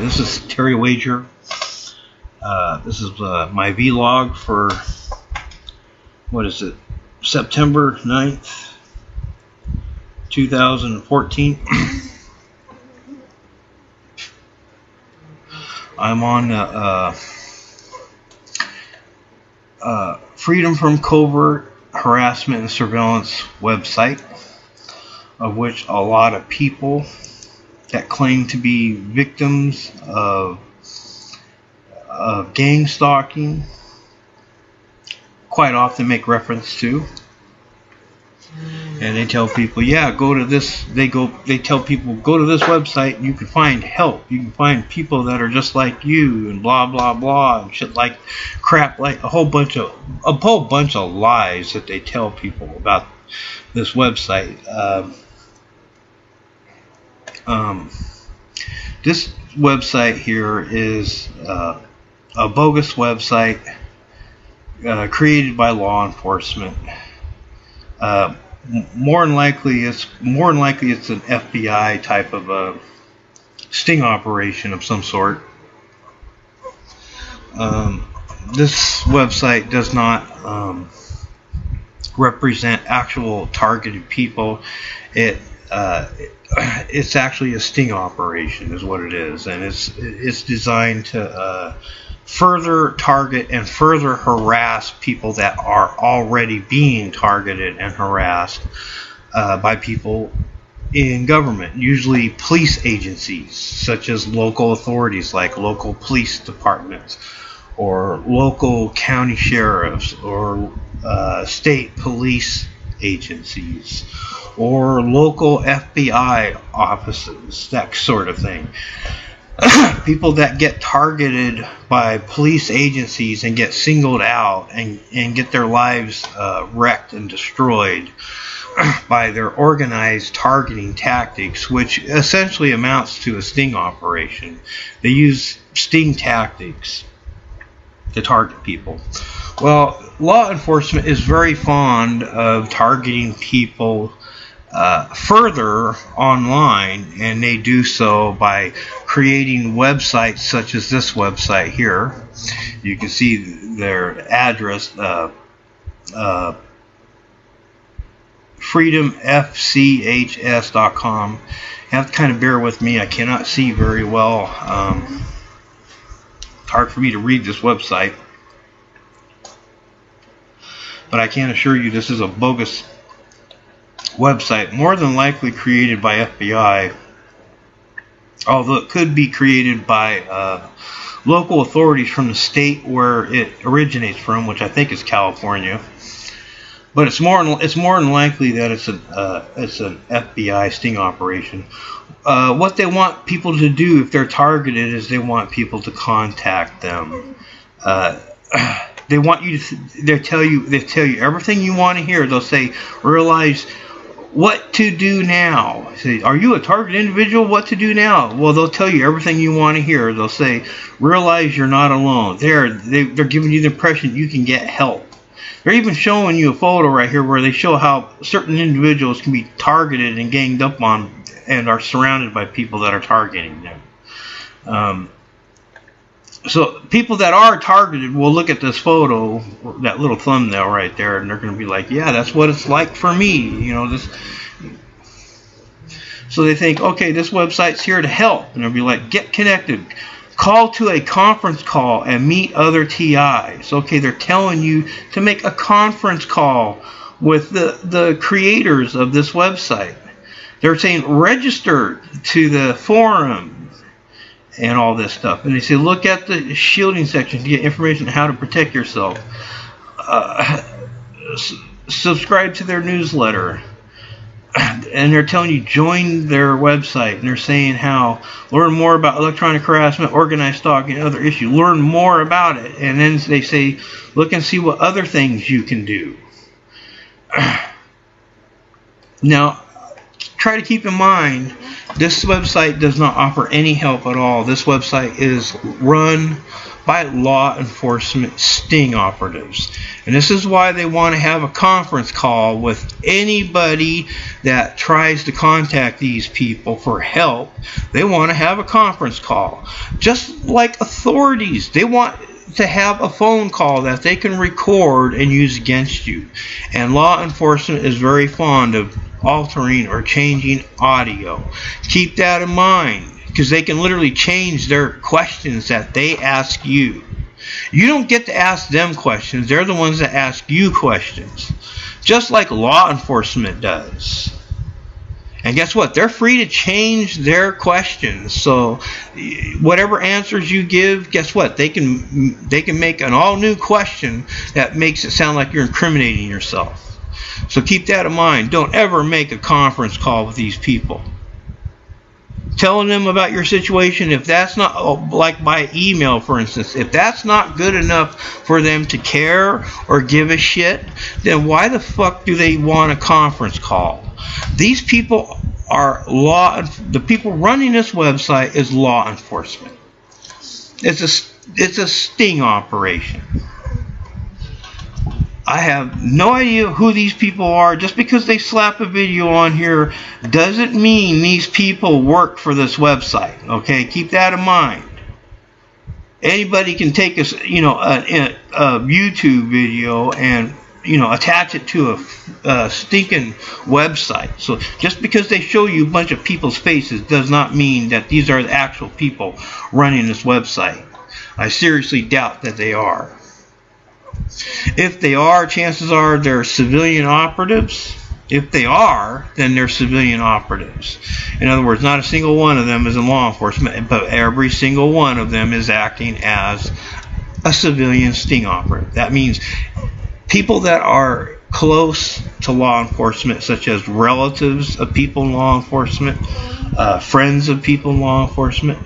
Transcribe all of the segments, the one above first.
This is Terry Wager. This is my vlog for, what is it, September 9th, 2014. I'm on Freedom from Covert Harassment and Surveillance website, of which a lot of people that claim to be victims of gang stalking quite often make reference to. And they tell people, yeah, go to this. They tell people, go to this website. You can find help. You can find people that are just like you, and blah blah blah, and shit like crap, like a whole bunch of lies that they tell people about this website. This website here is a bogus website created by law enforcement. More than likely, it's an FBI type of a sting operation of some sort. This website does not represent actual targeted people. It's actually a sting operation, is what it is, and it's designed to further target and further harass people that are already being targeted and harassed by people in government, usually police agencies, such as local authorities like local police departments, or local county sheriffs, or state police agencies, or local FBI offices, that sort of thing. People that get targeted by police agencies and get singled out and get their lives wrecked and destroyed by their organized targeting tactics, which essentially amounts to a sting operation. They use sting tactics to target people. Well, law enforcement is very fond of targeting people further online, and they do so by creating websites such as this website here. You can see their address, freedomfchs.com. You have to kind of bear with me, I cannot see very well. It's hard for me to read this website, but I can assure you this is a bogus website, more than likely created by FBI, although it could be created by local authorities from the state where it originates from, which I think is California. But it's more than likely that it's an FBI sting operation. What they want people to do if they're targeted is they want people to contact them. They want you to. They tell you everything you want to hear. They'll say, realize what to do now. Say, are you a target individual? What to do now? Well, they'll tell you everything you want to hear. They'll say, realize you're not alone. They're giving you the impression you can get help. They're even showing you a photo right here where they show how certain individuals can be targeted and ganged up on and are surrounded by people that are targeting them. So people that are targeted will look at this photo, that little thumbnail right there, and they're going to be like, yeah, that's what it's like for me. You know, this. So they think, okay, this website's here to help. And they'll be like, get connected. Call to a conference call and meet other TIs. Okay, they're telling you to make a conference call with the creators of this website. They're saying register to the forum and all this stuff. And they say, look at the shielding section to get information on how to protect yourself. Subscribe to their newsletter. And they're telling you, join their website. And they're saying how, learn more about electronic harassment, organized stalking, and other issues. Learn more about it. And then they say, look and see what other things you can do. Now, try to keep in mind, this website does not offer any help at all. This website is run by law enforcement sting operatives. And this is why they want to have a conference call with anybody that tries to contact these people for help. They want to have a conference call. Just like authorities, they want to have a phone call that they can record and use against you. And law enforcement is very fond of altering or changing audio. Keep that in mind, because they can literally change their questions that they ask you. You don't get to ask them questions. They're the ones that ask you questions, just like law enforcement does. And guess what? They're free to change their questions. So whatever answers you give, guess what? They can make an all new question that makes it sound like you're incriminating yourself. So keep that in mind. Don't ever make a conference call with these people. Telling them about your situation, if that's not, like by email for instance, if that's not good enough for them to care or give a shit, then why the fuck do they want a conference call? These people are the people running this website is law enforcement. It's a sting operation. I have no idea who these people are. Just because they slap a video on here doesn't mean these people work for this website. Okay, keep that in mind. Anybody can take a YouTube video and attach it to a stinking website. So just because they show you a bunch of people's faces does not mean that these are the actual people running this website. I seriously doubt that they are. If they are, chances are they're civilian operatives. If they are, then they're civilian operatives. In other words, not a single one of them is in law enforcement, but every single one of them is acting as a civilian sting operative. That means people that are close to law enforcement, such as relatives of people in law enforcement, friends of people in law enforcement,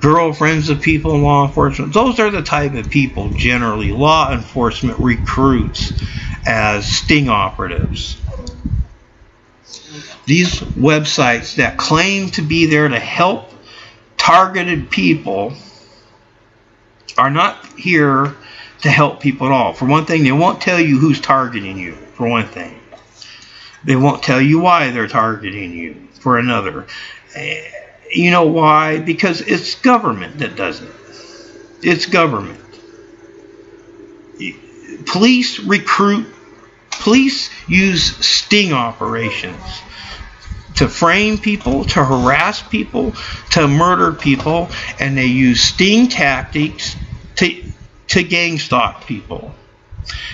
girlfriends of people in law enforcement. Those are the type of people generally law enforcement recruits as sting operatives. These websites that claim to be there to help targeted people are not here to help people at all. For one thing, they won't tell you who's targeting you, for one thing. They won't tell you why they're targeting you, for another. You know why? Because it's government that does it. It's government. Police use sting operations to frame people, to harass people, to murder people, and they use sting tactics to gang stalk people.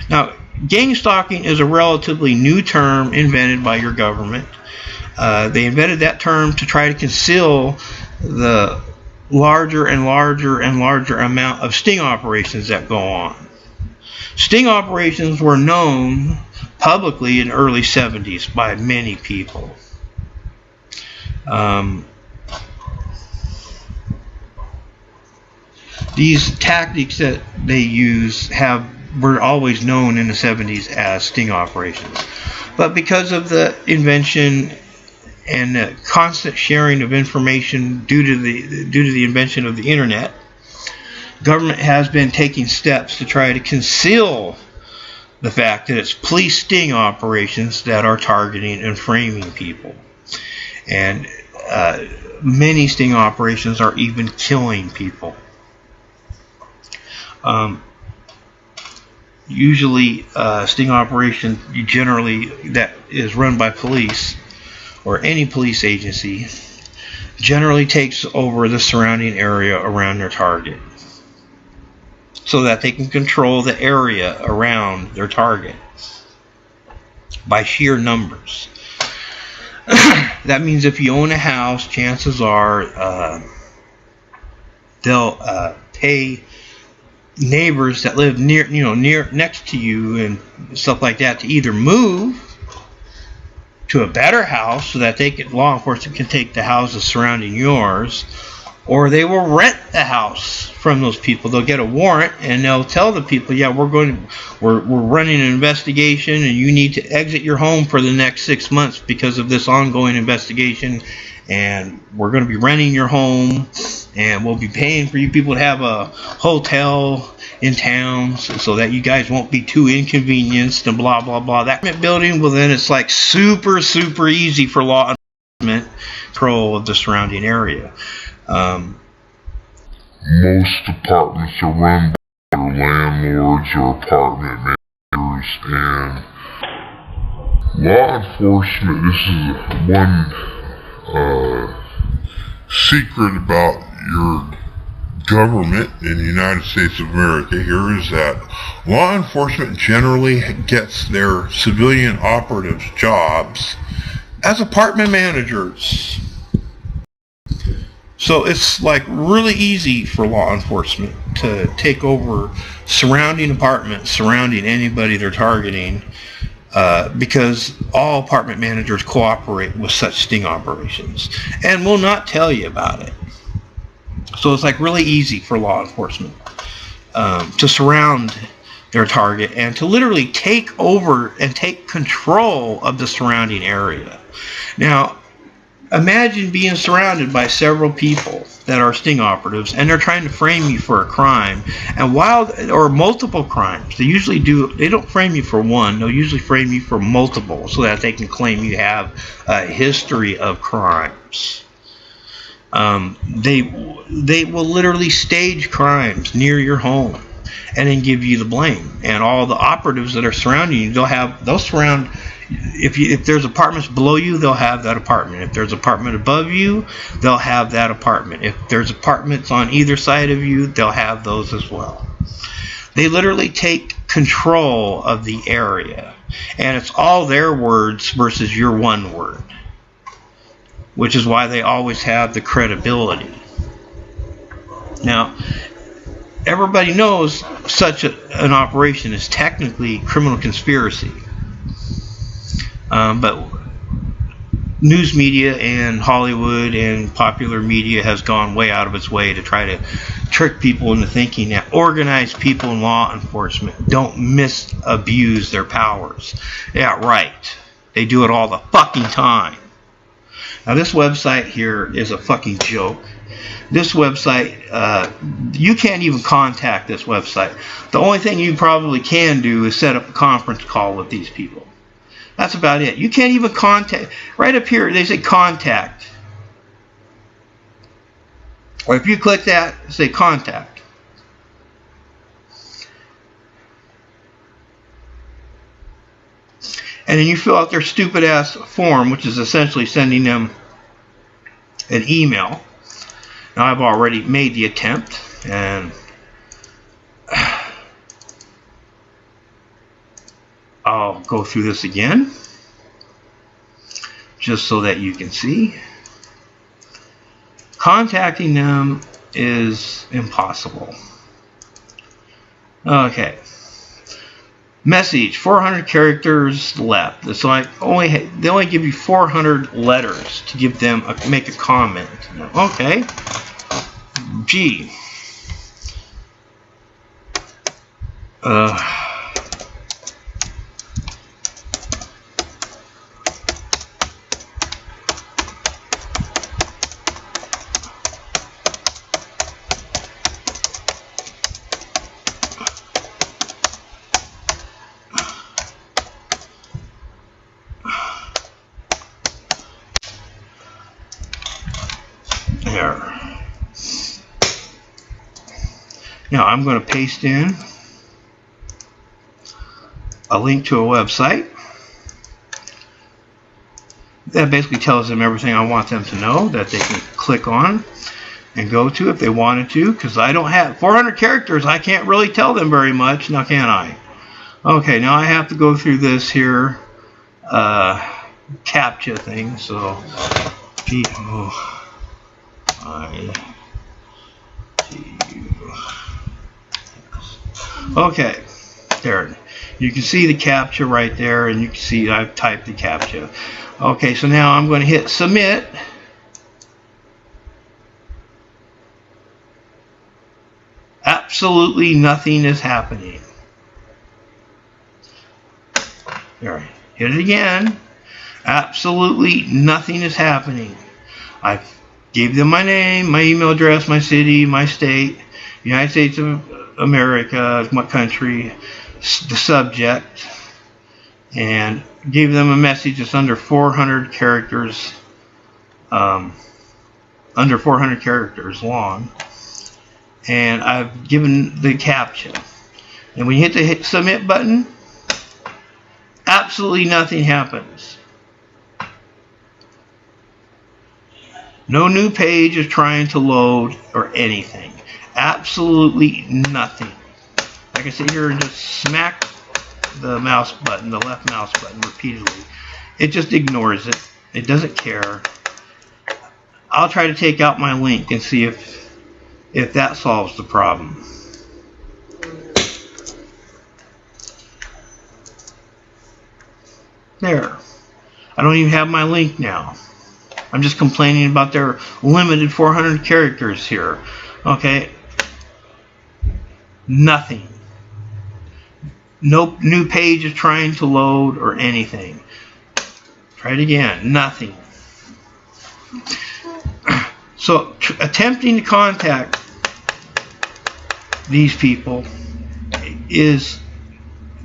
Now, gang stalking is a relatively new term invented by your government. They invented that term to try to conceal the larger and larger and larger amount of sting operations that go on. Sting operations were known publicly in the early 70s by many people. These tactics that they use were always known in the 70s as sting operations. But because of the invention and the constant sharing of information due to the invention of the internet, government has been taking steps to try to conceal the fact that it's police sting operations that are targeting and framing people. And many sting operations are even killing people. Usually, sting operation generally that is run by police or any police agency generally takes over the surrounding area around their target, so that they can control the area around their target by sheer numbers. That means if you own a house, chances are they'll pay neighbors that live near next to you and stuff like that to either move to a better house so that law enforcement can take the houses surrounding yours, or they will rent the house from those people. They'll get a warrant and they'll tell the people, yeah, we're running an investigation and you need to exit your home for the next 6 months because of this ongoing investigation, and we're going to be renting your home and we'll be paying for you people to have a hotel in town so that you guys won't be too inconvenienced and blah blah blah. That building, well then it's like super easy for law enforcement control of the surrounding area. Most apartments are run by landlords or apartment managers, and law enforcement, this is one secret about your government in the United States of America here is that law enforcement generally gets their civilian operatives jobs as apartment managers. So it's like really easy for law enforcement to take over surrounding apartments, surrounding anybody they're targeting, because all apartment managers cooperate with such sting operations and will not tell you about it. So it's like really easy for law enforcement to surround their target and to literally take over and take control of the surrounding area. Now, imagine being surrounded by several people that are sting operatives and they're trying to frame you for a crime, and or multiple crimes. They don't frame you for one, they'll usually frame you for multiple so that they can claim you have a history of crimes. They will literally stage crimes near your home and then give you the blame. And all the operatives that are surrounding you, they'll surround. If there's apartments below you, they'll have that apartment. If there's apartment above you, they'll have that apartment. If there's apartments on either side of you, they'll have those as well. They literally take control of the area, and it's all their words versus your one word, which is why they always have the credibility. Now, everybody knows such an operation is technically criminal conspiracy. But news media and Hollywood and popular media has gone way out of its way to try to trick people into thinking that organized people in law enforcement don't misabuse their powers. Yeah, right. They do it all the fucking time. Now, this website here is a fucking joke. This website, you can't even contact this website. The only thing you probably can do is set up a conference call with these people. That's about it. You can't even contact. Right up here, they say contact. Or if you click that, say contact. And then you fill out their stupid ass form, which is essentially sending them an email. Now, I've already made the attempt, and I'll go through this again just so that you can see. Contacting them is impossible. Okay. Message, 400 characters left. It's like they only give you 400 letters to give them make a comment. Okay. G. There. Now I'm going to paste in a link to a website that basically tells them everything I want them to know that they can click on and go to if they wanted to, because I don't have 400 characters. I can't really tell them very much, now can I? Okay, now I have to go through this here CAPTCHA thing. So okay, there. You can see the CAPTCHA right there, and you can see I've typed the CAPTCHA. Okay, so now I'm going to hit submit. absolutely nothing is happening. All right, hit it again. Absolutely nothing is happening. I gave them my name, my email address, my city, my state, United States of America, my country, the subject, and gave them a message that's under 400 characters, under 400 characters long, and I've given the caption. And when you hit the submit button, absolutely nothing happens. No new page is trying to load or anything. Absolutely nothing. I can sit here and just smack the mouse button, the left mouse button repeatedly. It just ignores it. It doesn't care. I'll try to take out my link and see if that solves the problem. There. I don't even have my link now. I'm just complaining about their limited 400 characters here. Okay. Nothing. No new page is trying to load or anything. Try it again. Nothing. So attempting to contact these people is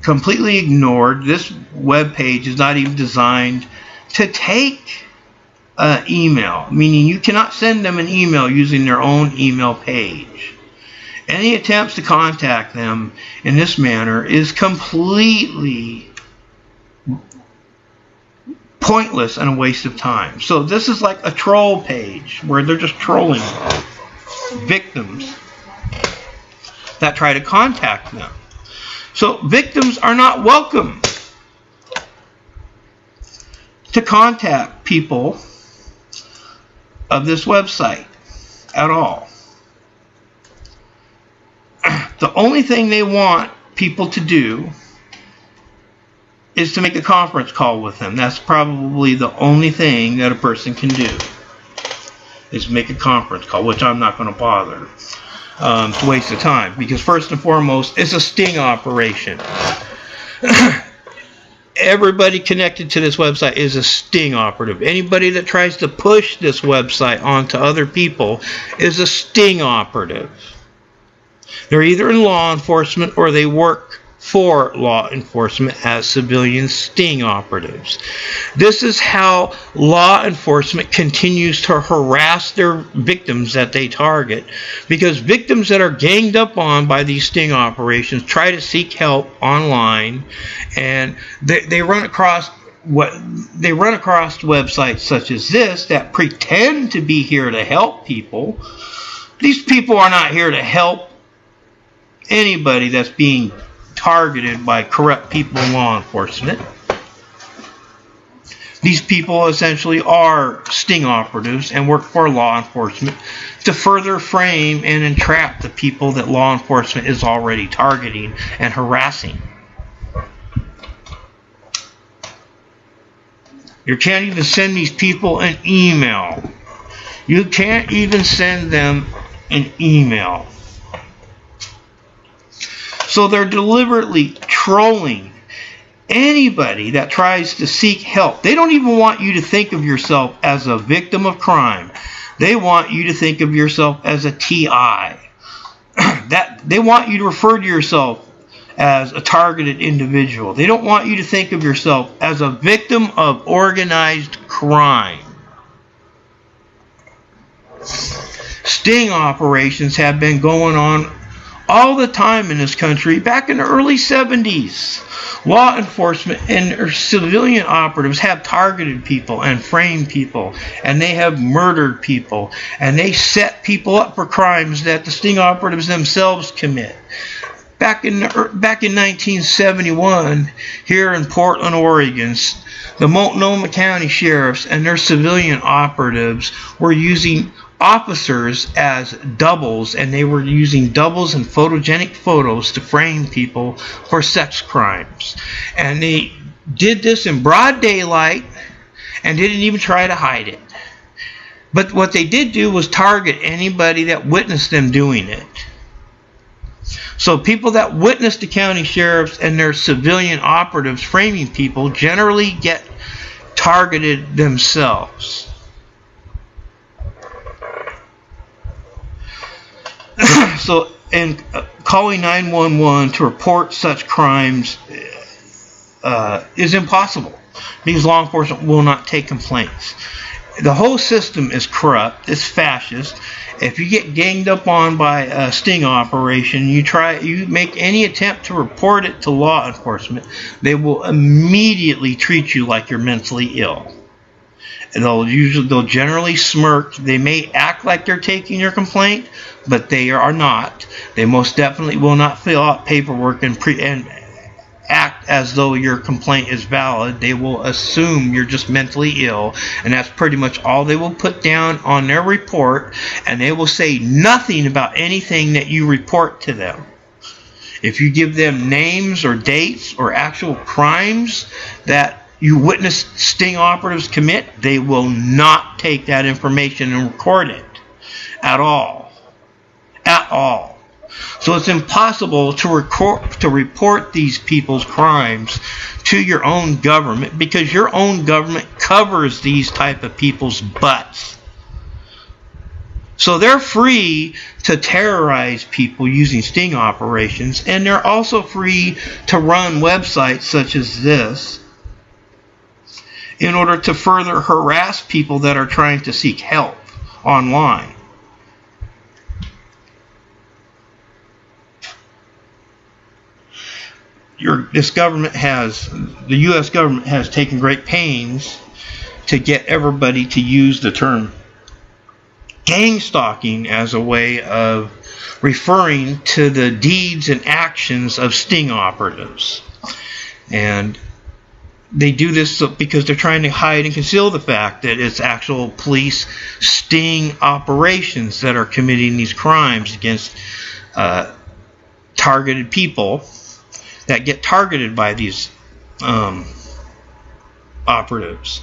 completely ignored. This web page is not even designed to take email, meaning you cannot send them an email using their own email page. Any attempts to contact them in this manner is completely pointless and a waste of time. So this is like a troll page where they're just trolling victims that try to contact them. So victims are not welcome to contact people of this website at all. The only thing they want people to do is to make a conference call with them. That's probably the only thing that a person can do, is make a conference call, which I'm not going to bother. It's a waste of time, because first and foremost, it's a sting operation. Everybody connected to this website is a sting operative. Anybody that tries to push this website onto other people is a sting operative. They're either in law enforcement or they work for law enforcement as civilian sting operatives. This is how law enforcement continues to harass their victims that they target, because victims that are ganged up on by these sting operations try to seek help online, and they run across websites such as this that pretend to be here to help people. These people are not here to help anybody that's being targeted by corrupt people in law enforcement. These people essentially are sting operatives and work for law enforcement to further frame and entrap the people that law enforcement is already targeting and harassing. You can't even send these people an email. You can't even send them an email. So they're deliberately trolling anybody that tries to seek help. They don't even want you to think of yourself as a victim of crime. They want you to think of yourself as a TI. They want you to refer to yourself as a targeted individual. They don't want you to think of yourself as a victim of organized crime. Sting operations have been going on all the time in this country. Back in the early 70s, law enforcement and civilian operatives have targeted people and framed people, and they have murdered people, and they set people up for crimes that the sting operatives themselves commit. Back in 1971, here in Portland, Oregon, the Multnomah County sheriffs and their civilian operatives were using officers as doubles, and they were using doubles and photogenic photos to frame people for sex crimes. And they did this in broad daylight and didn't even try to hide it. But what they did do was target anybody that witnessed them doing it. So people that witness the county sheriffs and their civilian operatives framing people generally get targeted themselves. So, and calling 911 to report such crimes is impossible because law enforcement will not take complaints. The whole system is corrupt. It's fascist. If you get ganged up on by a sting operation, you make any attempt to report it to law enforcement, they will immediately treat you like you're mentally ill. They'll generally smirk. They may act like they're taking your complaint, but they are not. They most definitely will not fill out paperwork and act as though your complaint is valid. They will assume you're just mentally ill, and that's pretty much all they will put down on their report, and they will say nothing about anything that you report to them. If you give them names or dates or actual crimes that you witness sting operatives commit, they will not take that information and record it at all. At all. So it's impossible to report these people's crimes to your own government because your own government covers these type of people's butts. So they're free to terrorize people using sting operations, and they're also free to run websites such as this in order to further harass people that are trying to seek help online. The U.S. government has taken great pains to get everybody to use the term gang stalking as a way of referring to the deeds and actions of sting operatives. And they do this because they're trying to hide and conceal the fact that it's actual police sting operations that are committing these crimes against targeted people that get targeted by these operatives.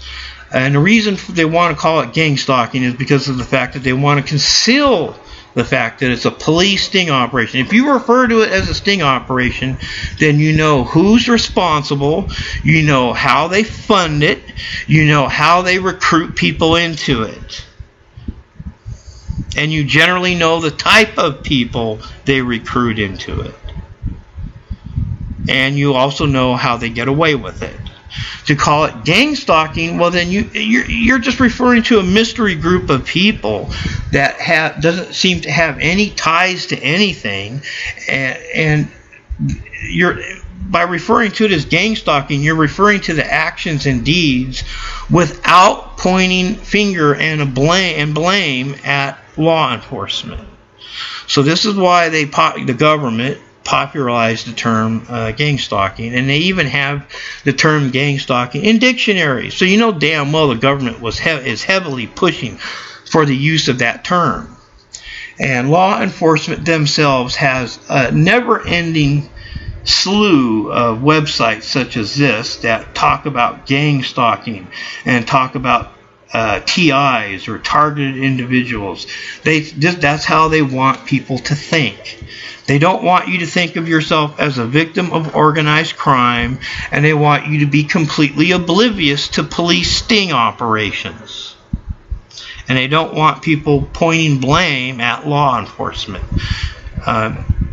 And the reason they want to call it gang stalking is because of the fact that they want to conceal the fact that it's a police sting operation. If you refer to it as a sting operation, then you know who's responsible, you know how they fund it, you know how they recruit people into it. And you generally know the type of people they recruit into it. And you also know how they get away with it. To call it gang stalking, well then you're just referring to a mystery group of people that doesn't seem to have any ties to anything, and you're by referring to it as gang stalking, you're referring to the actions and deeds without pointing finger and blame at law enforcement. So this is why the government popularized the term gang stalking, and they even have the term gang stalking in dictionaries. So you know damn well the government is heavily pushing for the use of that term. And law enforcement themselves has a never-ending slew of websites such as this that talk about gang stalking and talk about TIs or targeted individuals. That's how they want people to think. They don't want you to think of yourself as a victim of organized crime, and they want you to be completely oblivious to police sting operations. And they don't want people pointing blame at law enforcement,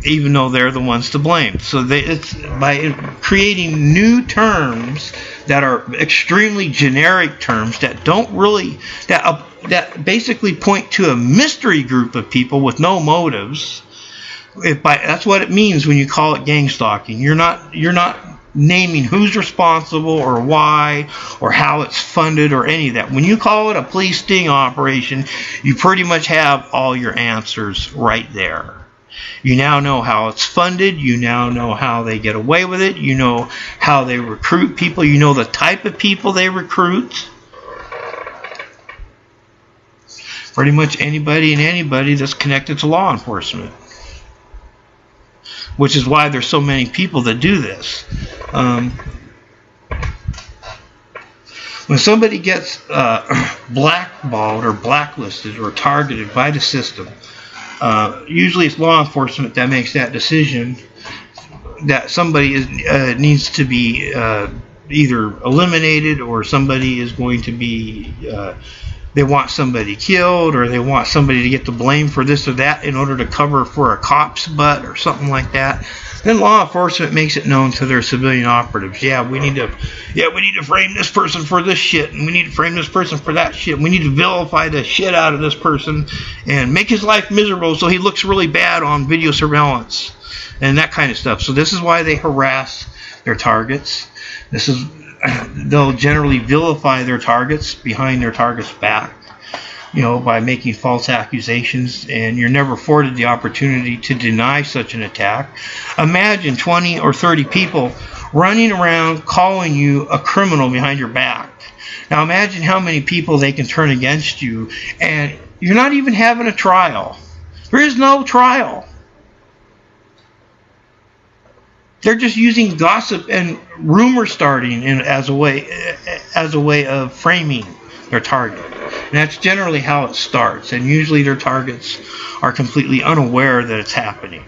even though they're the ones to blame. So it's by creating new terms that are extremely generic terms that don't really that basically point to a mystery group of people with no motives. That's what it means when you call it gang stalking. You're not naming who's responsible or why or how it's funded or any of that. When you call it a police sting operation, you pretty much have all your answers right there. You now know how it's funded. You now know how they get away with it. You know how they recruit people. You know the type of people they recruit. Pretty much anybody that's connected to law enforcement. Which is why there's so many people that do this. When somebody gets blackballed or blacklisted or targeted by the system, Usually it's law enforcement that makes that decision that somebody needs to be either eliminated, or somebody is going to be they want somebody killed, or they want somebody to get the blame for this or that in order to cover for a cop's butt or something like that. Then law enforcement makes it known to their civilian operatives. We need to frame this person for this shit, and we need to frame this person for that shit. We need to vilify the shit out of this person and make his life miserable so he looks really bad on video surveillance and that kind of stuff. So this is why they harass their targets. They'll generally vilify their targets behind their target's back, by making false accusations, and you're never afforded the opportunity to deny such an attack. Imagine 20 or 30 people running around calling you a criminal behind your back. Now imagine how many people they can turn against you, and you're not even having a trial. There is no trial. They're just using gossip and rumor starting as a way of framing their target. And that's generally how it starts. And usually their targets are completely unaware that it's happening.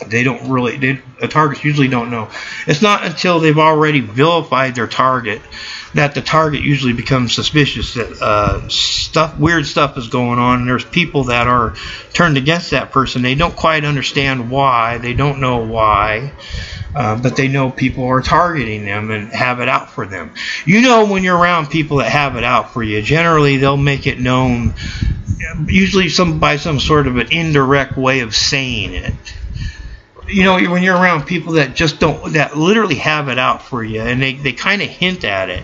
The targets usually don't know. It's not until they've already vilified their target that the target usually becomes suspicious that weird stuff is going on, and there's people that are turned against that person. They don't quite understand why. They don't know why. But they know people are targeting them and have it out for them. When you're around people that have it out for you, generally they'll make it known, usually by some sort of an indirect way of saying it. When you're around people that literally have it out for you, and they kind of hint at it.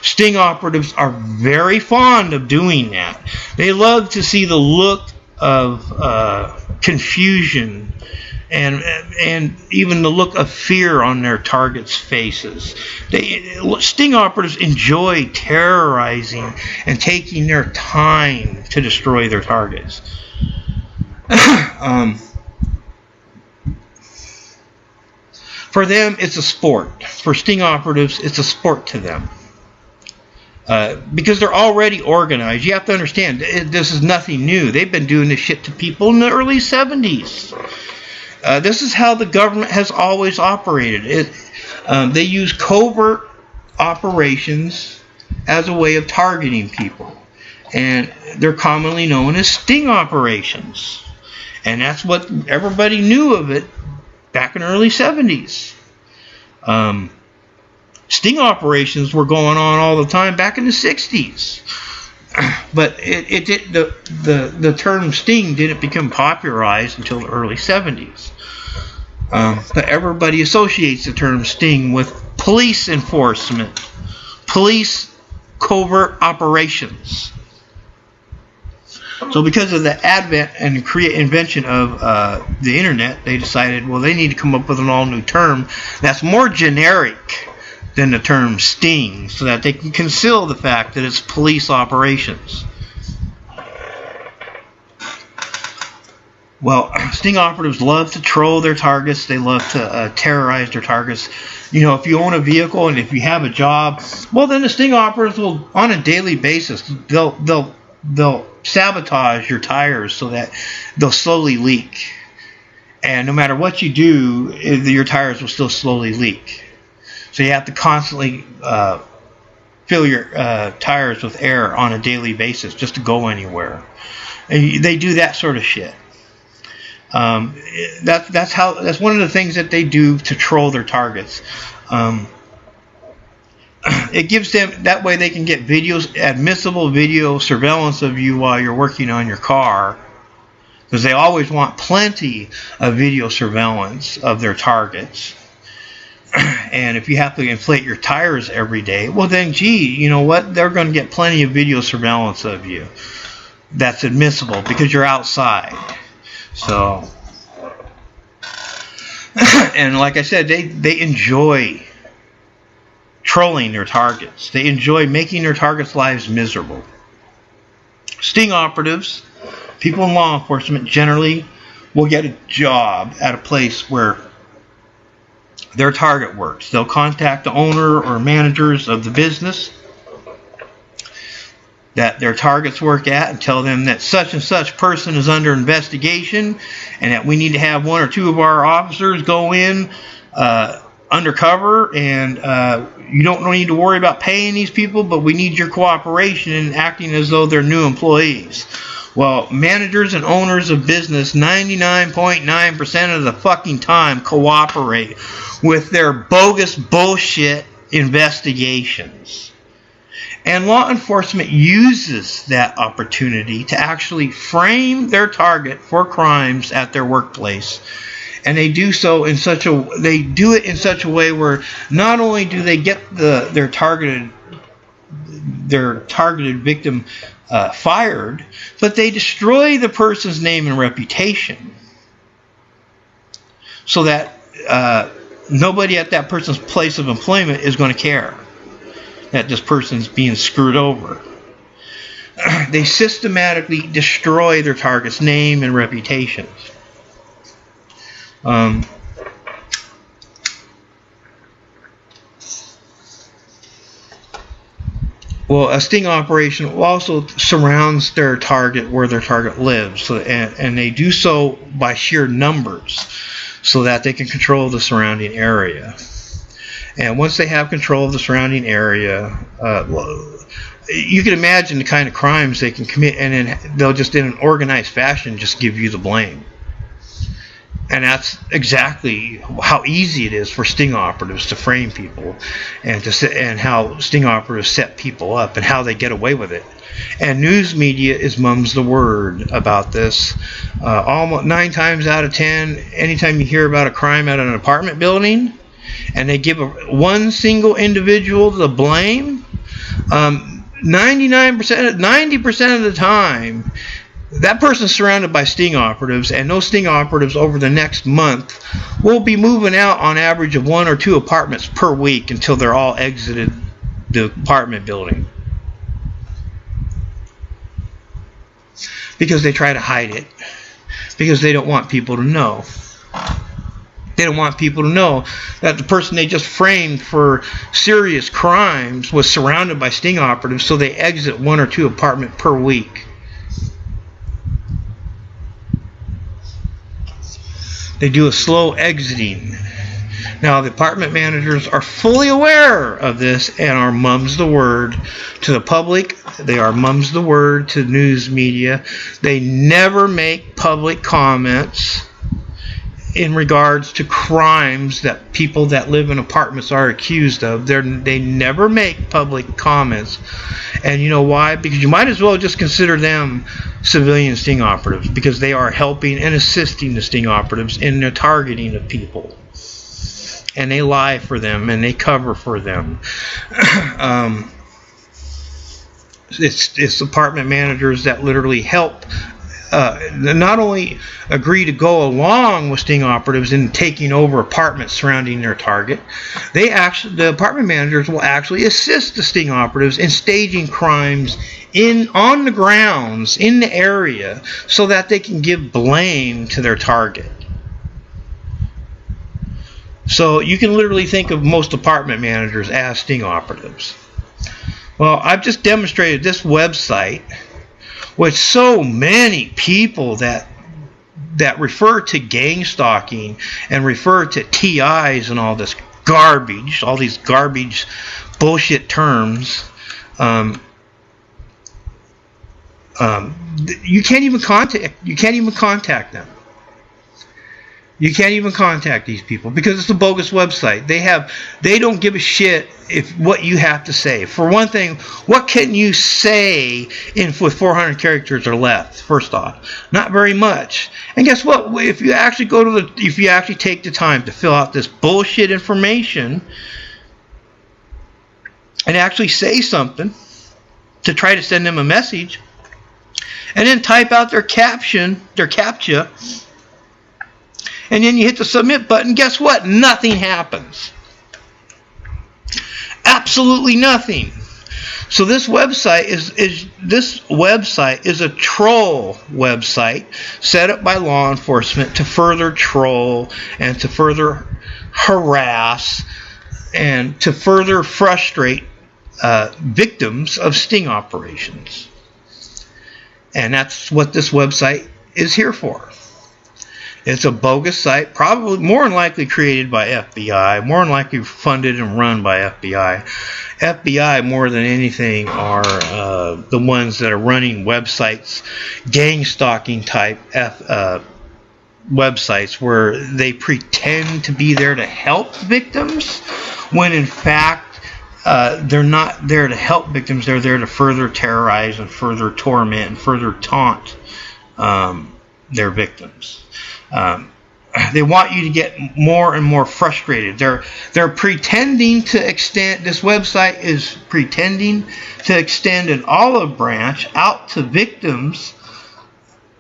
Sting operatives are very fond of doing that. They love to see the look of confusion and even the look of fear on their targets' faces. Sting operatives enjoy terrorizing and taking their time to destroy their targets. For them, it's a sport. For sting operatives, it's a sport to them. Because they're already organized. You have to understand, this is nothing new. They've been doing this shit to people in the early 70s. This is how the government has always operated. They use covert operations as a way of targeting people. And they're commonly known as sting operations. And that's what everybody knew of it back in the early 70s. Sting operations were going on all the time back in the 60s. But the term sting didn't become popularized until the early 70s. But everybody associates the term sting with police enforcement, police covert operations. So because of the advent and invention of the internet, they decided, they need to come up with an all-new term that's more generic than the term sting, so that they can conceal the fact that it's police operations. Sting operatives love to troll their targets. They love to terrorize their targets. If you own a vehicle and if you have a job, then the sting operatives will, on a daily basis, they'll sabotage your tires so that they'll slowly leak. And no matter what you do, your tires will still slowly leak. So you have to constantly fill your tires with air on a daily basis just to go anywhere. And they do that sort of shit. That's one of the things that they do to troll their targets. It gives them, that way they can get admissible video surveillance of you while you're working on your car, because they always want plenty of video surveillance of their targets. And if you have to inflate your tires every day, then they're going to get plenty of video surveillance of you that's admissible because you're outside. So, and like I said, they enjoy trolling their targets. They enjoy making their targets' lives miserable. Sting operatives, people in law enforcement, generally will get a job at a place where their target works. They'll contact the owner or managers of the business that their targets work at and tell them that such and such person is under investigation and that we need to have one or two of our officers go in undercover, and you don't need to worry about paying these people, but we need your cooperation in acting as though they're new employees. Well, managers and owners of business 99.9% of the fucking time cooperate with their bogus bullshit investigations. And law enforcement uses that opportunity to actually frame their target for crimes at their workplace. And they do so in such a way where not only do they get their targeted victim fired, but they destroy the person's name and reputation, so that nobody at that person's place of employment is going to care that this person's being screwed over. They systematically destroy their target's name and reputation. Well, a sting operation also surrounds their target where their target lives, and they do so by sheer numbers, so that they can control the surrounding area. And once they have control of the surrounding area, you can imagine the kind of crimes they can commit, and then they'll just, in an organized fashion, just give you the blame. And that's exactly how easy it is for sting operatives to frame people, and how sting operatives set people up, and how they get away with it. And news media mums the word about this. Almost 9 times out of 10, anytime you hear about a crime at an apartment building, and they give one single individual the blame, 90% of the time, that person's surrounded by sting operatives, and those sting operatives over the next month will be moving out on average of 1 or 2 apartments per week until they're all exited the apartment building. Because they try to hide it. Because they don't want people to know. They don't want people to know that the person they just framed for serious crimes was surrounded by sting operatives, so they exit 1 or 2 apartments per week. They do a slow exiting. Now, the apartment managers are fully aware of this and are mums the word to the public. They are mums the word to news media. They never make public comments in regards to crimes that people that live in apartments are accused of. They never make public comments. And you know why? Because you might as well just consider them civilian sting operatives, because they are helping and assisting the sting operatives in their targeting of people. And they lie for them, and they cover for them. It's apartment managers that literally help not only agree to go along with sting operatives in taking over apartments surrounding their target, the apartment managers will actually assist the sting operatives in staging crimes on the grounds in the area, so that they can give blame to their target. So you can literally think of most apartment managers as sting operatives. Well, I've just demonstrated this website with so many people that refer to gang stalking and refer to TIs and all this garbage, all these garbage bullshit terms. You can't even contact them. You can't even contact these people because it's a bogus website. They don't give a shit what you have to say. For one thing, what can you say with 400 characters or less? First off, not very much. And guess what? If you actually take the time to fill out this bullshit information and actually say something to try to send them a message, and then type out their captcha, and then you hit the submit button, guess what? Nothing happens. Absolutely nothing. So this website is a troll website set up by law enforcement to further troll and to further harass and to further frustrate victims of sting operations. And that's what this website is here for. It's a bogus site, probably more than likely created by FBI, more than likely funded and run by FBI. FBI, more than anything, are the ones that are running websites, gang stalking type websites, where they pretend to be there to help victims, when in fact they're not there to help victims. They're there to further terrorize and further torment and further taunt their victims. They want you to get more and more frustrated. They're pretending to extend. This website is pretending to extend an olive branch out to victims,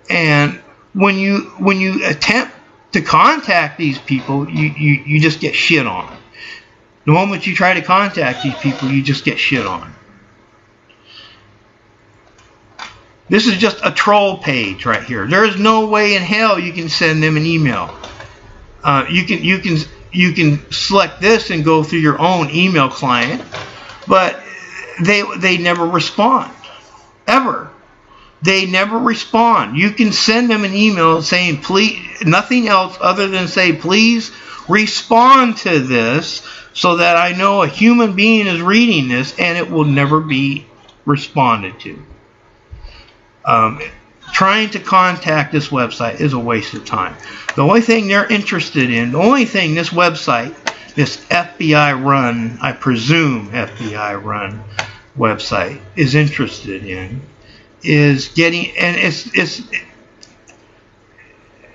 and when you attempt to contact these people, you just get shit on. The moment you try to contact these people, you just get shit on. This is just a troll page right here. There is no way in hell you can send them an email. You can select this and go through your own email client, but they never respond, ever. They never respond. You can send them an email saying please, nothing else other than say please respond to this so that I know a human being is reading this, and it will never be responded to. Trying to contact this website is a waste of time. The only thing they're interested in, the only thing this website, this FBI run, I presume FBI run website is interested in, is getting, and it's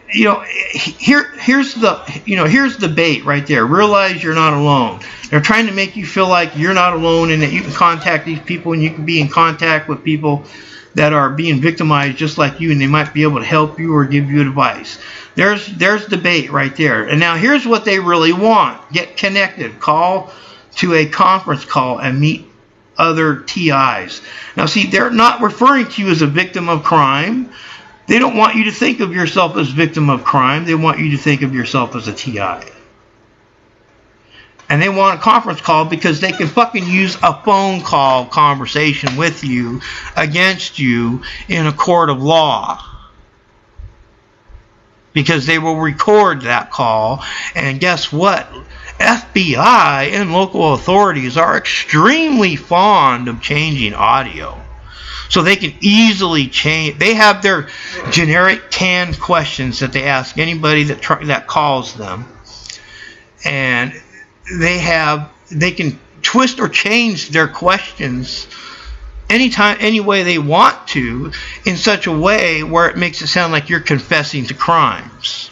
here's the bait right there. Realize you're not alone. They're trying to make you feel like you're not alone and that you can contact these people and you can be in contact with people that are being victimized just like you, and they might be able to help you or give you advice. There's the bait right there. And now here's what they really want. Get connected. Call to a conference call and meet other TIs. Now see, they're not referring to you as a victim of crime. They don't want you to think of yourself as victim of crime. They want you to think of yourself as a TI. And they want a conference call because they can fucking use a phone call conversation with you against you in a court of law. Because they will record that call. And guess what? FBI and local authorities are extremely fond of changing audio. So they can easily change. They have their generic canned questions that they ask anybody that calls them. And they can twist or change their questions anytime, any way they want to, in such a way where it makes it sound like you're confessing to crimes.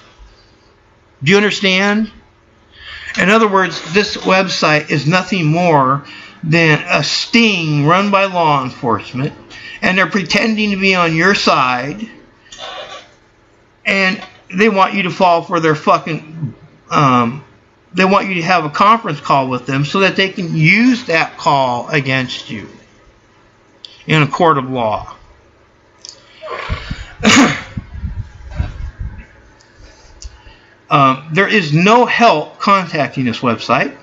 Do you understand? In other words, this website is nothing more than a sting run by law enforcement, and they're pretending to be on your side, and they want you to fall for their fucking they want you to have a conference call with them so that they can use that call against you in a court of law. There is no help contacting this website.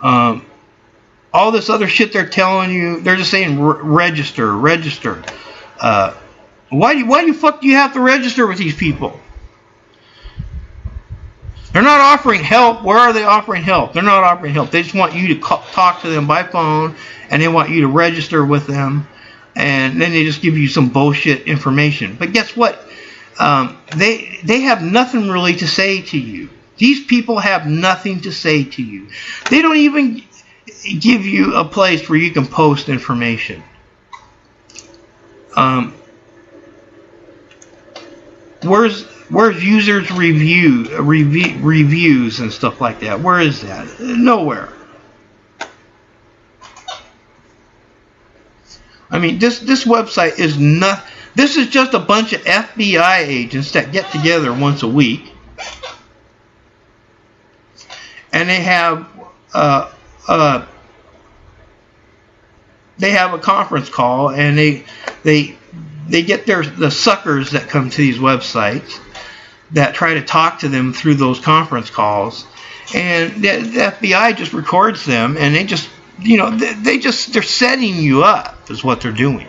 All this other shit they're telling you, they're just saying register. Why the fuck do you have to register with these people? They're not offering help. Where are they offering help? They're not offering help. They just want you to talk to them by phone, and they want you to register with them, and then they just give you some bullshit information. But guess what? They have nothing really to say to you. These people have nothing to say to you. They don't even give you a place where you can post information. Where's users reviews and stuff like that? Where is that? Nowhere. I mean, this website is not. This is just a bunch of FBI agents that get together once a week, and they have a conference call, and they get the suckers that come to these websites that try to talk to them through those conference calls, and the FBI just records them, and they just they're setting you up is what they're doing.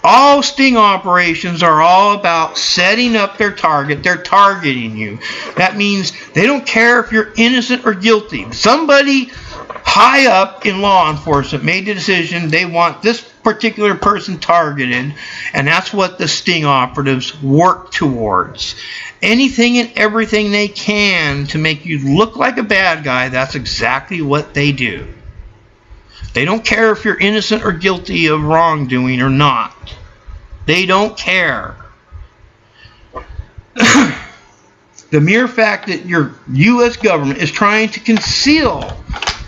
All sting operations are all about setting up their target. They're targeting you. That means they don't care if you're innocent or guilty. Somebody high up in law enforcement made the decision they want this particular person targeted, and that's what the sting operatives work towards. Anything and everything they can to make you look like a bad guy, that's exactly what they do. They don't care if you're innocent or guilty of wrongdoing or not. They don't care. The mere fact that your U.S. government is trying to conceal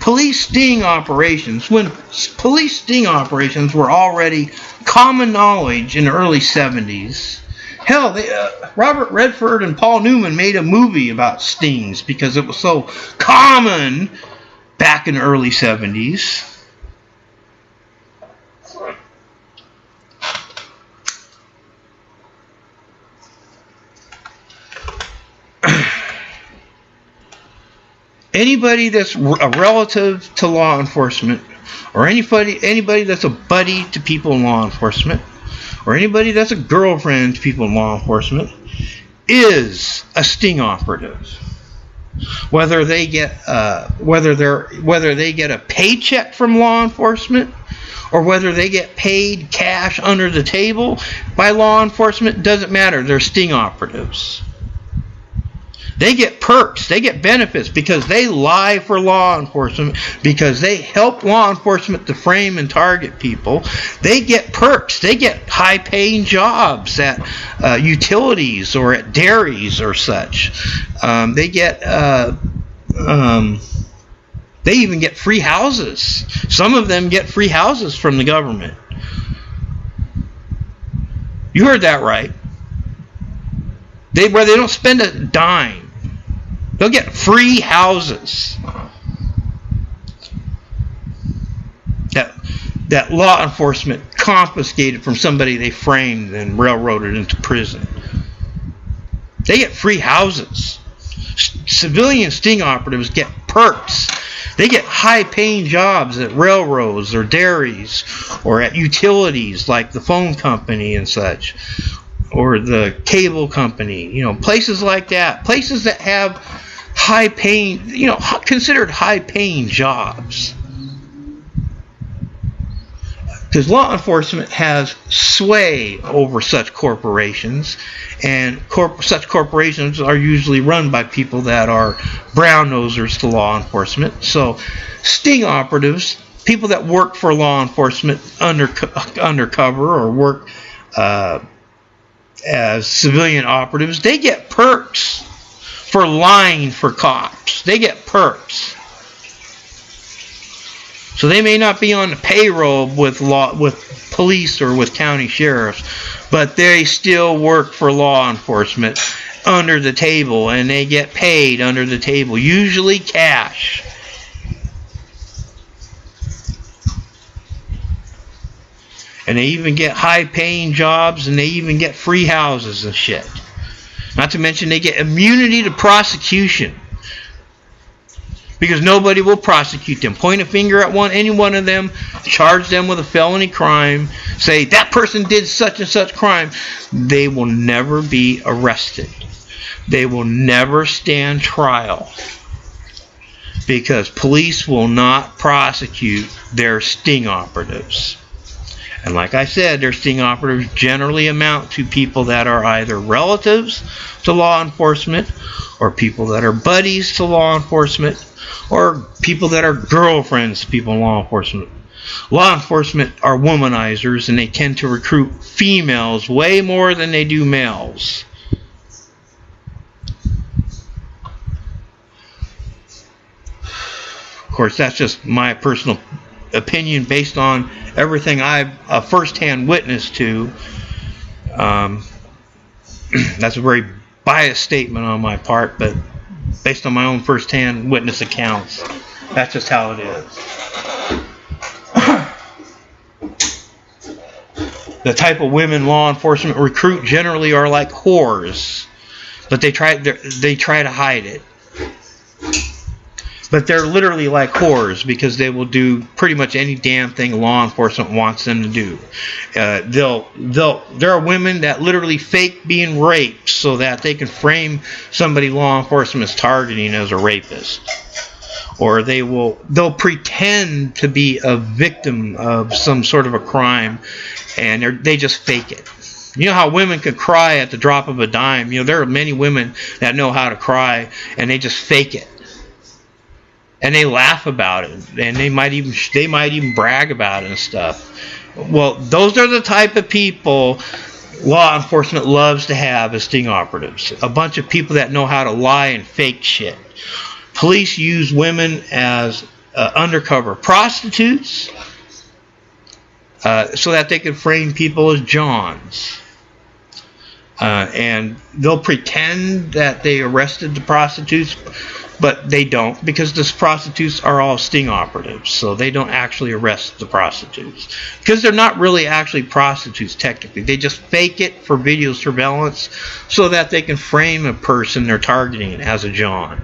police sting operations, when police sting operations were already common knowledge in the early 70s. Hell, Robert Redford and Paul Newman made a movie about stings because it was so common back in the early 70s. Anybody that's a relative to law enforcement, or anybody that's a buddy to people in law enforcement, or anybody that's a girlfriend to people in law enforcement, is a sting operative. Whether they get a paycheck from law enforcement, or whether they get paid cash under the table by law enforcement, doesn't matter. They're sting operatives. They get perks, they get benefits because they lie for law enforcement, because they help law enforcement to frame and target people. They get perks, they get high-paying jobs at utilities or at dairies or such. They even get free houses. Some of them get free houses from the government. You heard that right. They don't spend a dime. They'll get free houses that law enforcement confiscated from somebody they framed and railroaded into prison. They get free houses. Civilian sting operatives get perks. They get high-paying jobs at railroads or dairies or at utilities like the phone company and such, or the cable company, places like that, places that have high-paying, considered high-paying jobs. Because law enforcement has sway over such corporations, and such corporations are usually run by people that are brown-nosers to law enforcement. So sting operatives, people that work for law enforcement undercover or work as civilian operatives, they get perks for lying for cops. They get perks. So they may not be on the payroll with police or with county sheriffs, but they still work for law enforcement under the table, and they get paid under the table, usually cash. And they even get high-paying jobs, and they even get free houses and shit. Not to mention they get immunity to prosecution, because nobody will prosecute them. Point a finger at any one of them, charge them with a felony crime, say that person did such and such crime. They will never be arrested. They will never stand trial, because police will not prosecute their sting operatives. And like I said, their sting operatives generally amount to people that are either relatives to law enforcement, or people that are buddies to law enforcement, or people that are girlfriends to people in law enforcement. Law enforcement are womanizers, and they tend to recruit females way more than they do males. Of course, that's just my personal opinion based on everything I've firsthand witnessed to. That's a very biased statement on my part, but based on my own firsthand witness accounts, that's just how it is. The type of women law enforcement recruit generally are like whores, but they try to hide it. But they're literally like whores because they will do pretty much any damn thing law enforcement wants them to do. There are women that literally fake being raped so that they can frame somebody law enforcement is targeting as a rapist. Or they'll pretend to be a victim of some sort of a crime, and they just fake it. You know how women can cry at the drop of a dime? You know, there are many women that know how to cry, and they just fake it. And they laugh about it, and they might even brag about it and stuff. Well, those are the type of people law enforcement loves to have as sting operatives. A bunch of people that know how to lie and fake shit. Police use women as undercover prostitutes so that they can frame people as Johns. And they'll pretend that they arrested the prostitutes, but they don't, because the prostitutes are all sting operatives, so they don't actually arrest the prostitutes. Because they're not really actually prostitutes, technically. They just fake it for video surveillance so that they can frame a person they're targeting as a John.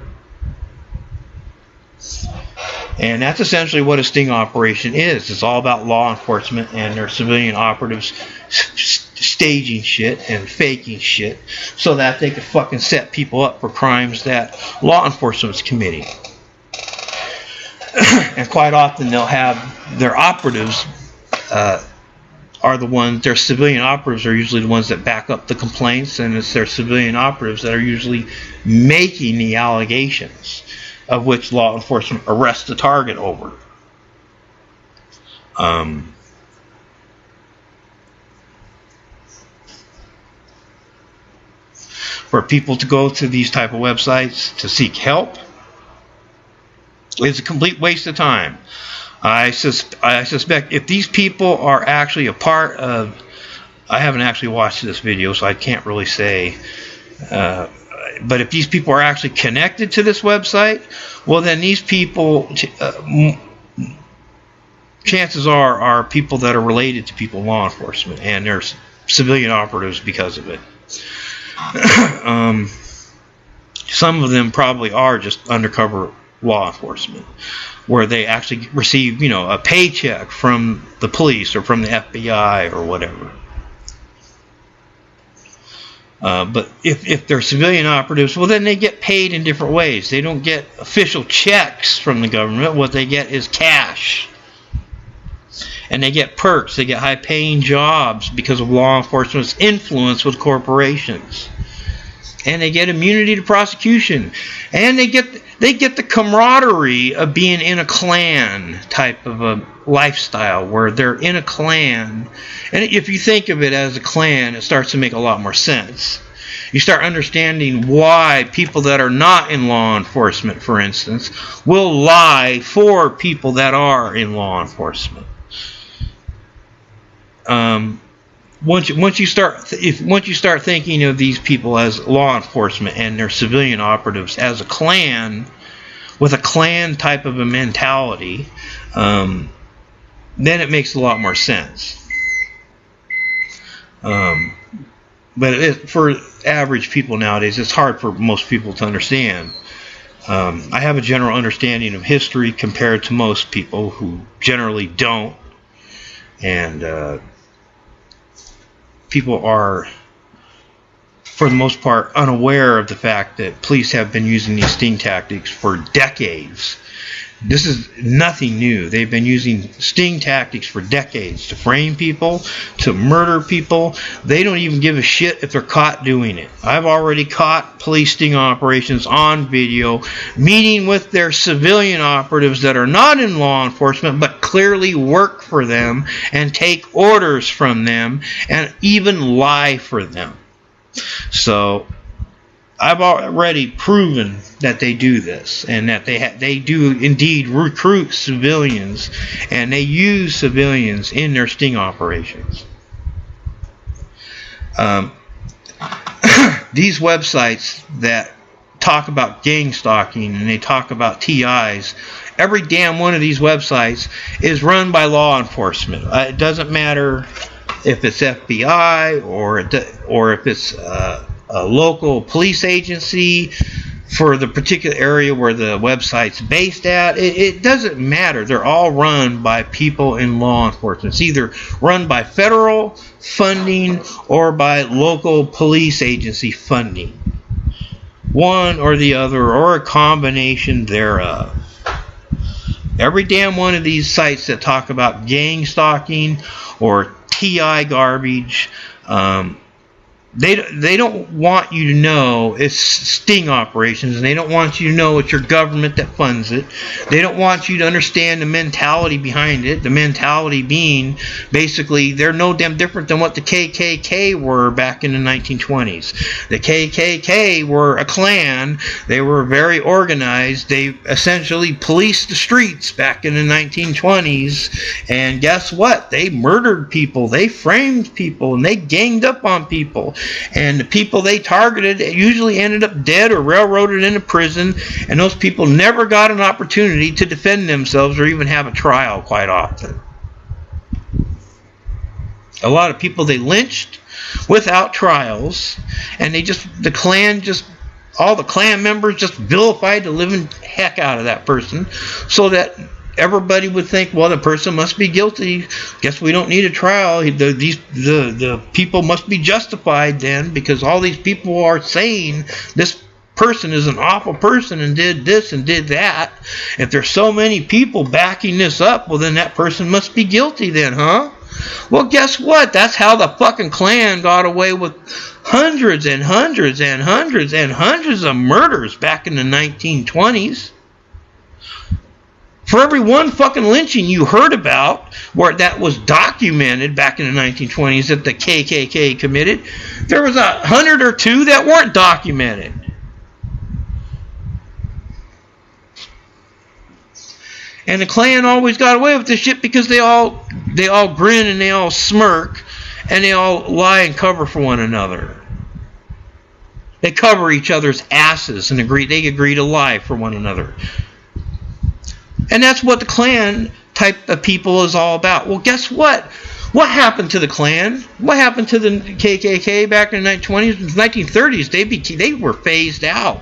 And that's essentially what a sting operation is. It's all about law enforcement and their civilian operatives staging shit and faking shit so that they can fucking set people up for crimes that law enforcement's committing. And quite often they'll have their operatives their civilian operatives are usually the ones that back up the complaints, and it's their civilian operatives that are usually making the allegations of which law enforcement arrests the target over. For people to go to these type of websites to seek help is a complete waste of time. I suspect if these people are actually a part of... I haven't actually watched this video, so I can't really say... but if these people are actually connected to this website, well, then these people, chances are people that are related to people in law enforcement, and they're civilian operatives because of it. Some of them probably are just undercover law enforcement, where they actually receive, a paycheck from the police or from the FBI or whatever. But if they're civilian operatives, well, then they get paid in different ways. They don't get official checks from the government. What they get is cash. And they get perks. They get high-paying jobs because of law enforcement's influence with corporations. And they get immunity to prosecution. And they get the camaraderie of being in a clan type of a lifestyle, where they're in a clan. And if you think of it as a clan, it starts to make a lot more sense. You start understanding why people that are not in law enforcement, for instance, will lie for people that are in law enforcement. Once you start thinking of these people as law enforcement and their civilian operatives as a clan, with a clan type of a mentality, then it makes a lot more sense. But for average people nowadays, it's hard for most people to understand. I have a general understanding of history compared to most people who generally don't. And people are, for the most part, unaware of the fact that police have been using these sting tactics for decades. This is nothing new. They've been using sting tactics for decades to frame people, to murder people. They don't even give a shit if they're caught doing it. I've already caught police sting operations on video meeting with their civilian operatives that are not in law enforcement but clearly work for them and take orders from them and even lie for them. So I've already proven that they do this, and that they do indeed recruit civilians, and they use civilians in their sting operations. These websites that talk about gang stalking and they talk about TIs, every damn one of these websites is run by law enforcement. It doesn't matter if it's FBI or if it's a local police agency, for the particular area where the website's based at. It doesn't matter. They're all run by people in law enforcement. It's either run by federal funding or by local police agency funding. One or the other, or a combination thereof. Every damn one of these sites that talk about gang stalking or TI garbage, they don't want you to know it's sting operations, and they don't want you to know it's your government that funds it. They don't want you to understand the mentality behind it. The mentality being basically they're no damn different than what the KKK were back in the 1920s. The KKK were a Klan. They were very organized. They essentially policed the streets back in the 1920s. And guess what? They murdered people. They framed people, and they ganged up on people. And the people they targeted usually ended up dead or railroaded into prison, and those people never got an opportunity to defend themselves or even have a trial quite often. A lot of people they lynched without trials, and all the Klan members just vilified the living heck out of that person, so that everybody would think, well, the person must be guilty. Guess we don't need a trial. The people must be justified then, because all these people are saying this person is an awful person and did this and did that. If there's so many people backing this up, well, then that person must be guilty then, huh? Well, guess what? That's how the fucking Klan got away with hundreds and hundreds and hundreds and hundreds of murders back in the 1920s. For every one fucking lynching you heard about where that was documented back in the 1920s that the KKK committed, there was 100 or two that weren't documented. And the Klan always got away with this shit because they all grin and they all smirk and they all lie and cover for one another. They cover each other's asses and they agree to lie for one another. And that's what the Klan type of people is all about. Well, guess what? What happened to the Klan? What happened to the KKK back in the 1920s and 1930s? They were phased out.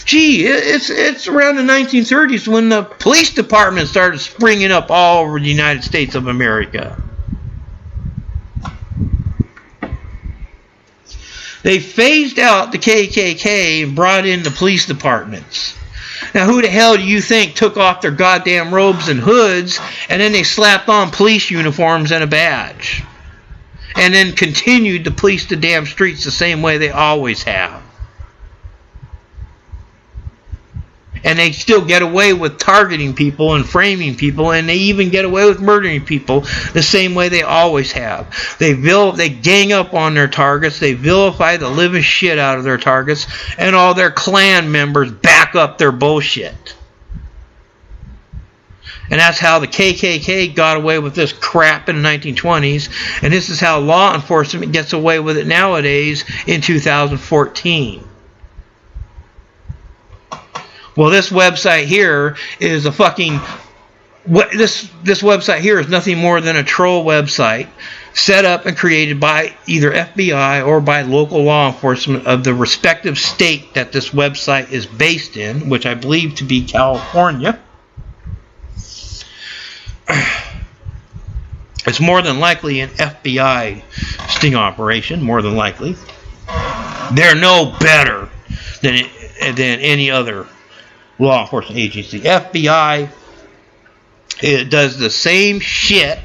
Gee, it's around the 1930s when the police department started springing up all over the United States of America. They phased out the KKK and brought in the police departments. Now, who the hell do you think took off their goddamn robes and hoods and then they slapped on police uniforms and a badge? And then continued to police the damn streets the same way they always have. And they still get away with targeting people and framing people, and they even get away with murdering people the same way they always have. They gang up on their targets, they vilify the living shit out of their targets, and all their Klan members back up their bullshit. And that's how the KKK got away with this crap in the 1920s, and this is how law enforcement gets away with it nowadays in 2014. Well, this website here is a fucking... This website here is nothing more than a troll website set up and created by either FBI or by local law enforcement of the respective state that this website is based in, which I believe to be California. It's more than likely an FBI sting operation, more than likely. They're no better than any other law enforcement agency. FBI, it does the same shit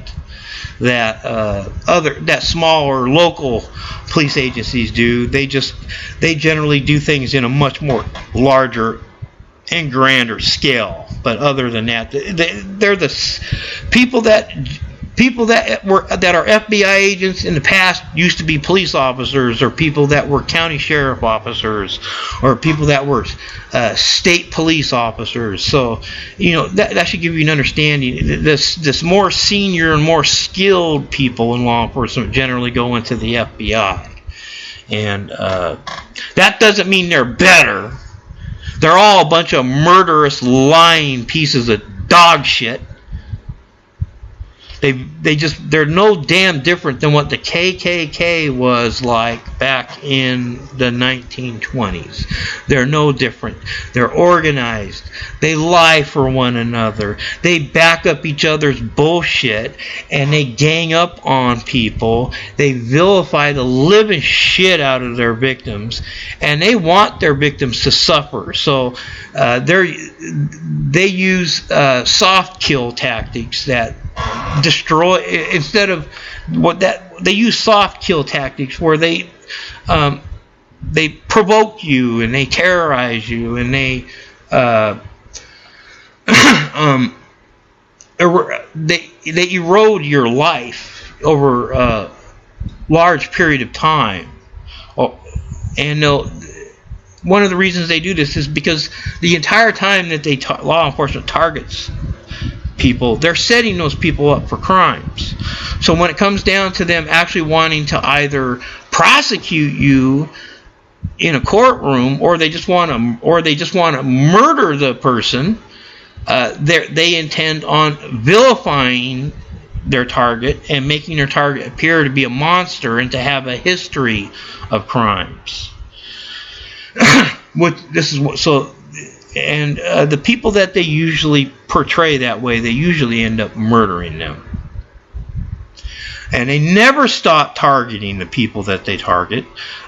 that smaller local police agencies do. They generally do things in a much more larger and grander scale. But other than that, they're the people that are FBI agents in the past used to be police officers, or people that were county sheriff officers, or people that were state police officers. So, that should give you an understanding. This more senior and more skilled people in law enforcement generally go into the FBI. And that doesn't mean they're better. They're all a bunch of murderous, lying pieces of dog shit They're no damn different than what the KKK was like back in the 1920s. They're no different. They're organized. They lie for one another. They back up each other's bullshit, and they gang up on people. They vilify the living shit out of their victims, and they want their victims to suffer. So they use soft kill tactics that destroy, instead of they use soft kill tactics where they provoke you and they terrorize you and they they erode your life over a large period of time. And one of the reasons they do this is because the entire time that law enforcement targets people, they're setting those people up for crimes. So when it comes down to them actually wanting to either prosecute you in a courtroom, or they just want to murder the person, they intend on vilifying their target and making their target appear to be a monster and to have a history of crimes. The people that they usually portray that way, they usually end up murdering them. And they never stop targeting the people that they target.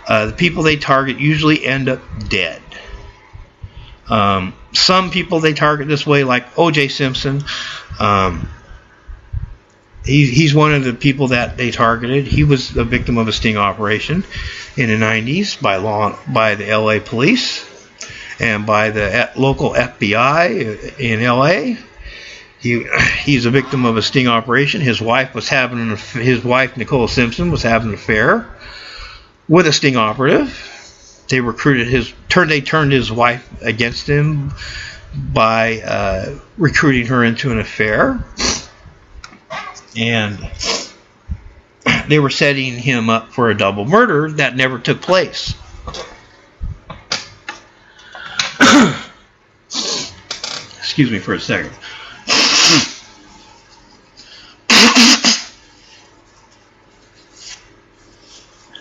The people they target usually end up dead. Some people they target this way, like O.J. Simpson. He's one of the people that they targeted. He was a victim of a sting operation in the 90s by the LA police and by the local FBI in LA. He's a victim of a sting operation. His wife Nicole Simpson was having an affair with a sting operative. They turned his wife against him by recruiting her into an affair. And they were setting him up for a double murder that never took place. Excuse me for a second.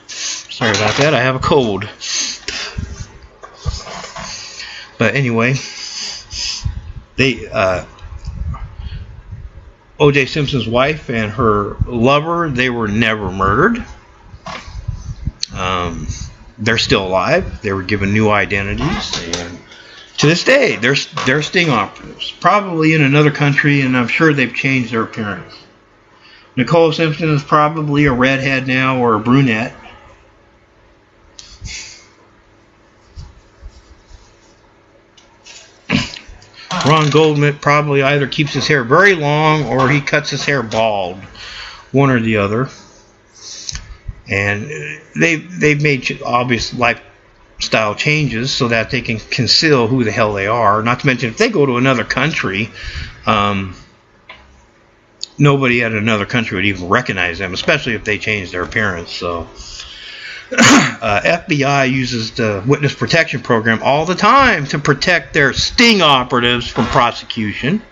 Sorry about that. I have a cold. But anyway, O.J. Simpson's wife and her lover, they were never murdered. They're still alive. They were given new identities, and to this day, they're sting operatives. Probably in another country, and I'm sure they've changed their appearance. Nicole Simpson is probably a redhead now or a brunette. Ron Goldman probably either keeps his hair very long or he cuts his hair bald, one or the other. And they've made obvious lifestyle changes so that they can conceal who the hell they are. Not to mention, if they go to another country, nobody at another country would even recognize them, especially if they change their appearance. So FBI uses the witness protection program all the time to protect their sting operatives from prosecution.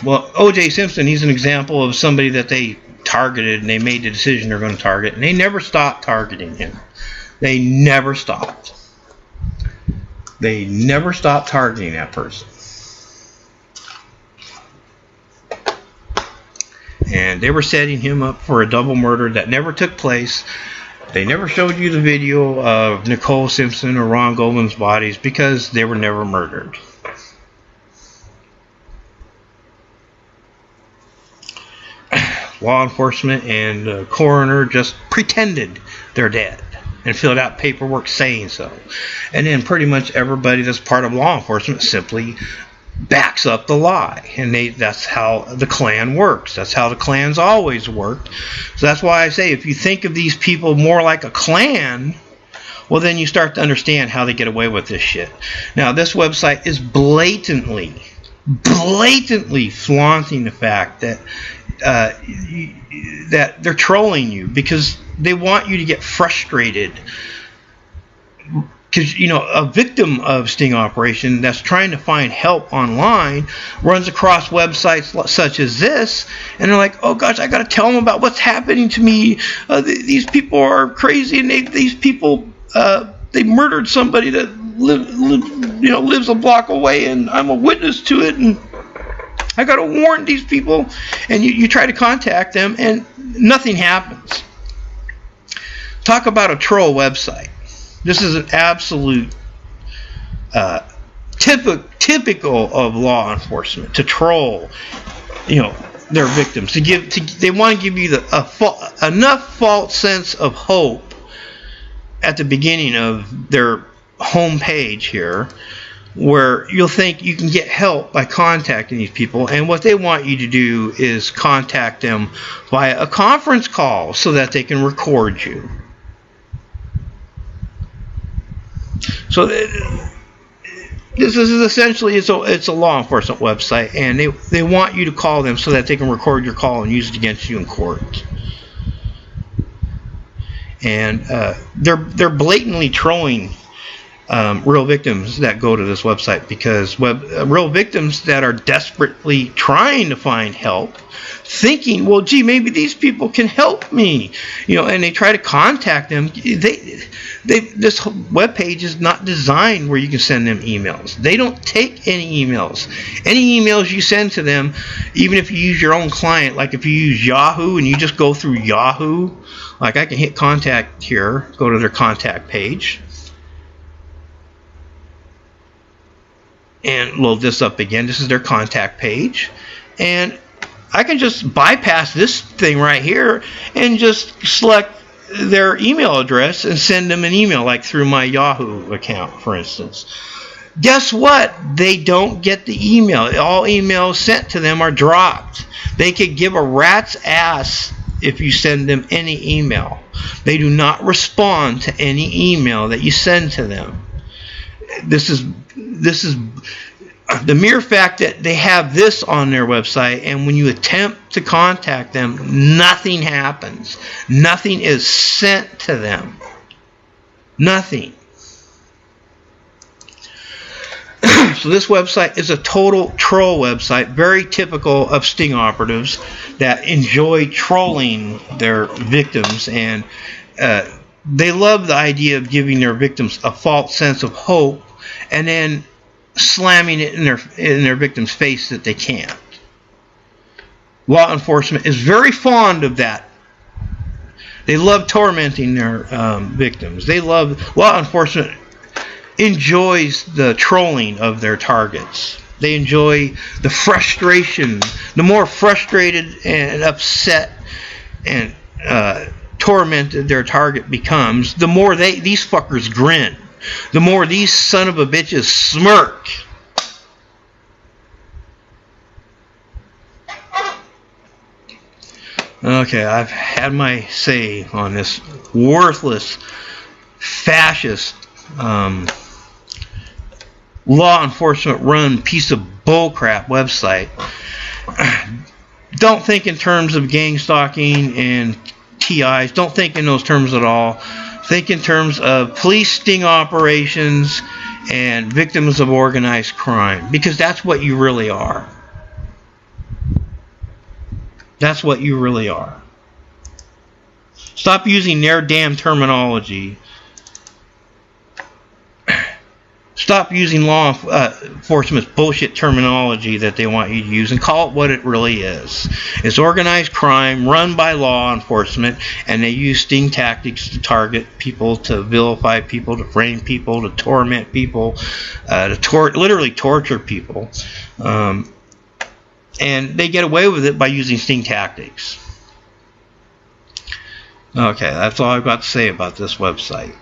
Well, O.J. Simpson, he's an example of somebody that they targeted, and they made the decision they're going to target, and they never stopped targeting him. They never stopped. They never stopped targeting that person. And they were setting him up for a double murder that never took place. They never showed you the video of Nicole Simpson or Ron Goldman's bodies because they were never murdered. Law enforcement and the coroner just pretended they're dead and filled out paperwork saying so. And then pretty much everybody that's part of law enforcement simply backs up the lie. And that's how the Klan works. That's how the Klan's always worked. So that's why I say, if you think of these people more like a Klan, well, then you start to understand how they get away with this shit. Now, this website is blatantly flaunting the fact that that they're trolling you because they want you to get frustrated because a victim of sting operation that's trying to find help online runs across websites such as this, and they're like, oh gosh, I got to tell them about what's happening to me. These people are crazy, and these people they murdered somebody that lives a block away, and I'm a witness to it, and I got to warn these people. And you try to contact them, and nothing happens. Talk about a troll website. This is an absolute typical of law enforcement to troll, their victims. They want to give you enough false sense of hope at the beginning of their home page here, where you'll think you can get help by contacting these people, and what they want you to do is contact them via a conference call so that they can record you. So this is essentially it's a law enforcement website, and they want you to call them so that they can record your call and use it against you in court. And they're blatantly trolling real victims that go to this website, because real victims that are desperately trying to find help, thinking, well, gee, maybe these people can help me, and they try to contact them. This web page is not designed where you can send them emails. They don't take any emails. Any emails you send to them, even if you use your own client, like if you use Yahoo and you just go through Yahoo, like I can hit contact here, go to their contact page, and load this up again. This is their contact page, and I can just bypass this thing right here and just select their email address and send them an email, like through my Yahoo account, for instance. Guess what? They don't get the email. All emails sent to them are dropped. They could give a rat's ass if you send them any email. They do not respond to any email that you send to them. This is the mere fact that they have this on their website, and when you attempt to contact them, nothing happens. Nothing is sent to them. Nothing. So this website is a total troll website, very typical of sting operatives that enjoy trolling their victims, and they love the idea of giving their victims a false sense of hope and then slamming it in their victim's face that they can't. Law enforcement is very fond of that. They love tormenting their victims. Law enforcement enjoys the trolling of their targets. They enjoy the frustration. The more frustrated and upset and tormented their target becomes, the more these fuckers grin. The more these son of a bitches smirk. Okay, I've had my say on this worthless, fascist, law enforcement run piece of bullcrap website. Don't think in terms of gang stalking and TIs. Don't think in those terms at all. Think in terms of police sting operations and victims of organized crime, because that's what you really are. That's what you really are. Stop using their damn terminology. Stop using law enforcement's bullshit terminology that they want you to use, and call it what it really is. It's organized crime run by law enforcement, and they use sting tactics to target people, to vilify people, to frame people, to torment people, literally torture people. And they get away with it by using sting tactics. Okay, that's all I've got to say about this website.